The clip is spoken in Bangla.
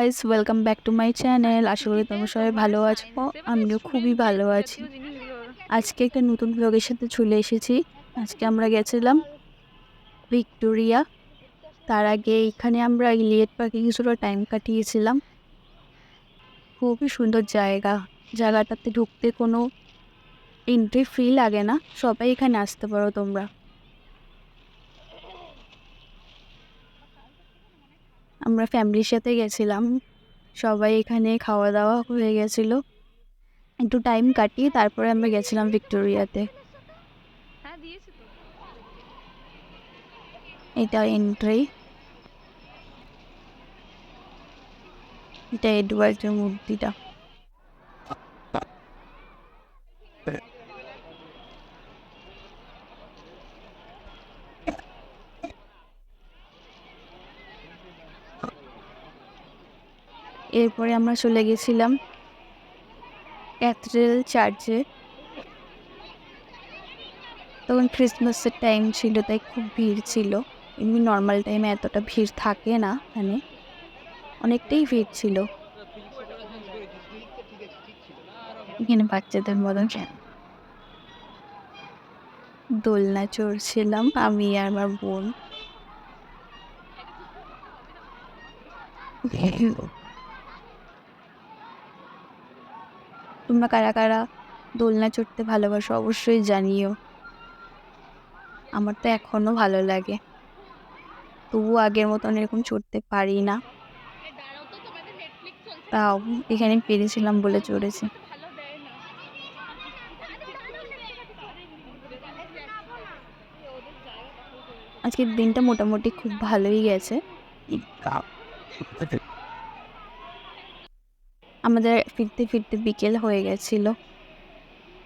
Guys, welcome back to my channel. আশা করি তোমরা সবাই ভালো আছো। আমিও খুবই ভালো আছি। আজকে একটা নতুন ব্লগের সাথে চলে এসেছি। আজকে আমরা গেছিলাম ভিক্টোরিয়া। তার আগে এখানে আমরা ইলিয়ট পার্কে কিছুটা টাইম কাটিয়েছিলাম। খুবই সুন্দর জায়গাটাতে ঢুকতে কোনো এন্ট্রি ফি লাগে না, সবাই এখানে আসতে পারো তোমরা। আমরা ফ্যামিলির সাথে গেছিলাম, সবাই এখানে খাওয়া দাওয়া হয়ে গেছিল, একটু টাইম কাটিয়ে তারপরে আমরা গেছিলাম ভিক্টোরিয়াতে। এটা এন্ট্রি, এটা এডওয়ার্ডের মূর্তিটা। এরপরে আমরা চলে গেছিলাম ক্যাথেড্রাল চার্চে। তখন ক্রিসমাসের টাইম ছিল, তাই খুব ভিড় ছিল। এমনি নর্মাল টাইমে এতটা ভিড় থাকে না, মানে অনেকটাই ভিড় ছিল। এখানে বাচ্চাদের মতন দোলনা চড়ছিলাম আমি আর আমার বোন। তোমরা কারা কারা দোলনা চড়তে ভালোবাসো অবশ্যই জানিও। আমার তো এখনো ভালো লাগে, তবু আগের মতন এরকম চড়তে পারি না। তাও এখানে পেরেছিলাম বলে চড়েছি। আজকের দিনটা মোটামুটি খুব ভালোই গেছে। আমাদের ফিরতে ফিরতে বিকেল হয়ে গেছিল।